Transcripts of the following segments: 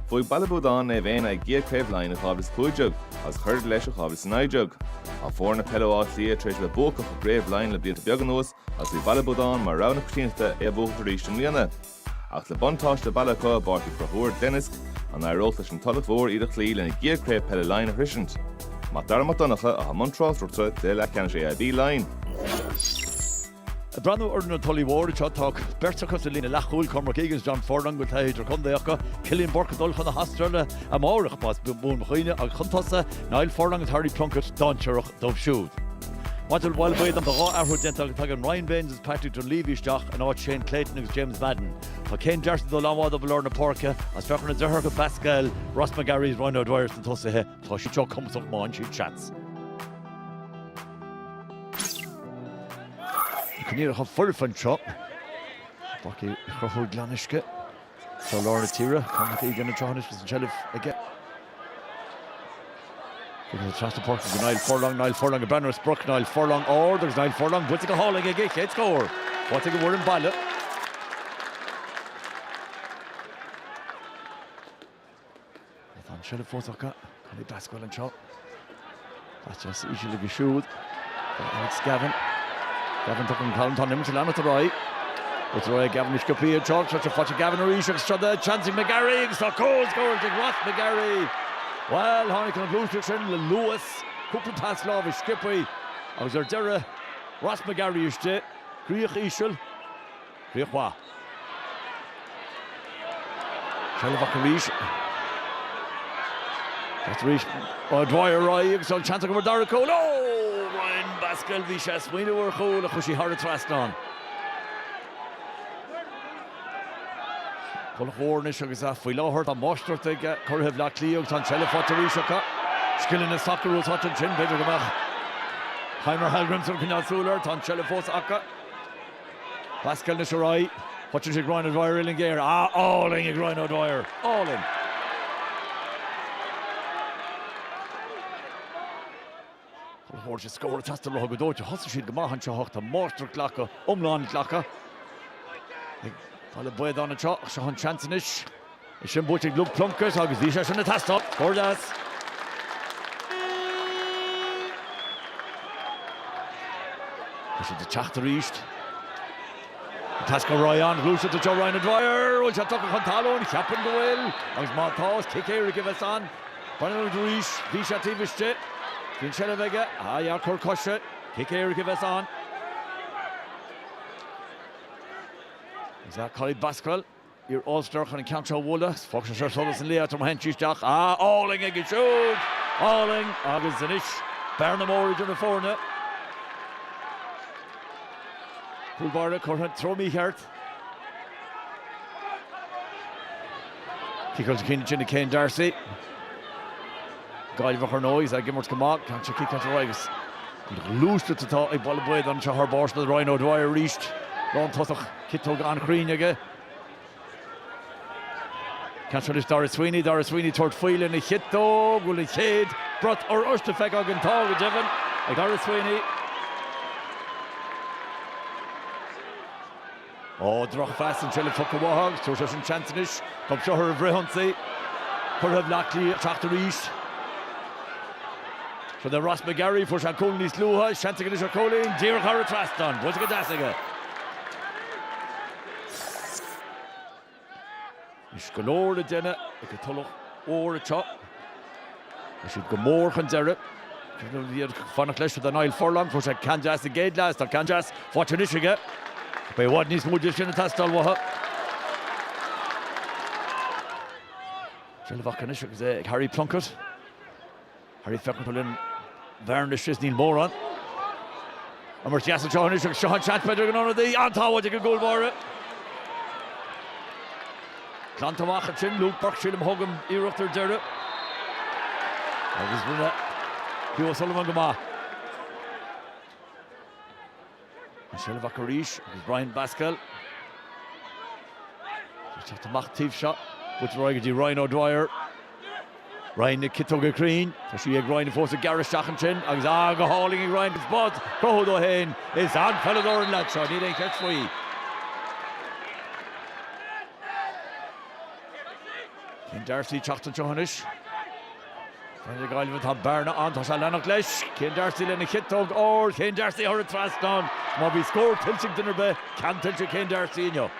Foi Baile Buadáin bhéin ag Craobh Laighin a chabhas cúideog, as chuir leis a chabhas naidjog. A fór na Peil lia treis le bóca a Craobh Laighin le blianta beag nuas, as foi Baile Buadáin mar rana crisínta bócha ríist an líana. Ach le bontáis le bailachá barci Craobh Dennis, an aireolt leis an Tulach Mhór iad a chlí lena Craobh Peil Laighin a hrisint. Má darma donacha a Montreal ruta de Leathcheannais Laighin. Brandú orna Tullamh Mhór tá bertachas lína lechúil Cormac Egan's John Furlong go taidir chundaíocha Cillian Borcadol chun na hastrala a mórach pas bún chuine a chuntasa Niall Furlong and Harry Plunkett dáintearach dómh siúd. Wantil Baile Buadáin the rá ahru dental tag an Ryan Baines is Patrick Dunleavysteach and out Shane Clayton agus James Madden. Tá Ken Darcy do lámád a Lorna Porca as fechar na Zerga Pascal Ross McGarry's Ryan O'Dwyer san tosathe tá si teo cumsach máin siad chance. Cníir a furfan tro. Baki chrochúd glaniske. So Lorna Tira Cormac Egan and Johannes was Jelliff again. Trust the Pork of Niall Furlong, a Banner's Brook, Niall Furlong, or there's Niall Furlong, what's a hauling a gig, head score. What's a word in Baile. Nathan Shelley Forthaka, Connie Pascal and Shaw. That's just easily a shoot. It's Gavin. Gavin took him count on him to land at the right. It's Roy Gavin is Capia George, such a fudge Gavin O'Reilly, Strada, Chancey McGarry, it's a cold score to Ross McGarry. Well, Heineken Gloucester, Lewis, Couple Pass Love, Skippy, I was there, Ross McGarry is dead, Craobh Ishel, Craobh. Shelvach that's Reach, Dwyer Roy, so chance over Darrico, no! Ryan Pascal, Vichas, we know we're cool, a cushy hard thrust on. Tulach Mhór agus a fhui láthart a mostert ag Curtha Black Leog tan Shelley Fortaríseacha skillin na soccer rules hot and chin beidir go mach Heimer Halgrimson Canal Suler tan Shelley Fortaríseacha Pascal na Sharai what is Ryan O'Dwyer in gear all in Ryan O'Dwyer all in Tulach Mhór just scored a test of go doja hossa siad go mahan se hocht a mostert glacha umlán glacha Baile Buadáin an seo, Sean Chancenish. Is sin búteag Luke Plunkett agus bhí sé sin na testá. Cordas. Is it the teachtar east. Tasco Ryan, Gloucester to Joe Ryan O'Dwyer. Will shot tuck on Talon, Chapin go well. Agus Malthaus, kick here give us on. Brennan O'Dwyer, Visha Tivishte. Fin Shelevega, ja Kurkoshe. Kick here give us on. Is that Colin Basquel? Your Ulster can count your Woolas. Fox and Shersolis and Leah to Henchistach. Alling again, shoot. Alling, August Zanish. Bernamore in the corner. Pulbarda, current, throw me here. Kick out to Ken Darcy. Guy for noise, I give her to come out. Can't you kick out the Rigas? Loosed it to talk. A Baile Buadáin to her boss, the Ryan O'Dwyer reached. Ron Tuthach, Kittog on Creanige. Catch Doris Sweeney toward Foyle and a hit dog, will it head, brought or Urstefeg again tall with Devon. Doris Sweeney. Drach fast and Shelley Fucker Wahogs, Torshash and Chancenish, come show her of Rehuncy. Curtha Blackley, Tractor East. For the Ross McGarry, for Shankolni's Luha, Shantiganish Colin, Derek Harra Traston, what's it Dassiga? Is galore the dinner, like a Tulach or a chop. I should go more consider. Fun clash with the Niall Furlong, for Canjas the gate last, or Canjas, Fortunishiga. By what needs more dish in the Tastal Waha. Shelvach is Harry Plunkett. Harry Feckerpulin, Varnish is Neil Moran. And we're just Sean Chant better than on the Antawa to goal for it. Clontamachin, Luke Burke, Shillam Hogan, Eruptor Derry. That was Bruna. Hugh Sullivan Gama. Michelle Vakarish, Brian Pascal. Just a Mach shot. With Ryan O'Dwyer. Ryan Kittoga Green. So she had Ryan forced a Gareth Shachanchin. Agus Aga hauling in Ryan spot. Craobh O'Hain is on Fellador and Latshot. He didn't catch free. Cén Darcy teachta Johannis. And the guy with Berna on to Lennox Lesh. Cén Darcy lena hittog or Cén Darcy or a trust down. Moby scored tilting dinner be. Can tilting Cén Darcy in you.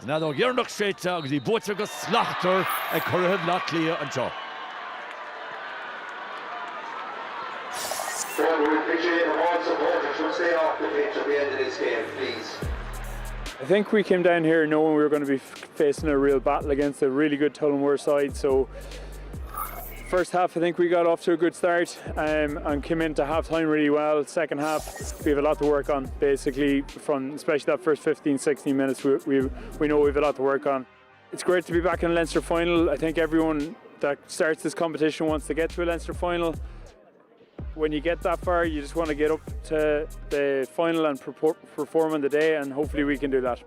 Now though you're not straight because he bought a slachter a Craobh Locklear and Joe. We appreciate all supporters who stay off the pitch at the end of this game, please. I think we came down here knowing we were going to be facing a real battle against a really good Tulach Mhór side. So first half I think we got off to a good start and came into half time really well. Second half we have a lot to work on basically, from especially that first 15-16 minutes we know we have a lot to work on. It's great to be back in a Leinster final. I think everyone that starts this competition wants to get to a Leinster final. When you get that far, you just want to get up to the final and perform on the day, and hopefully we can do that.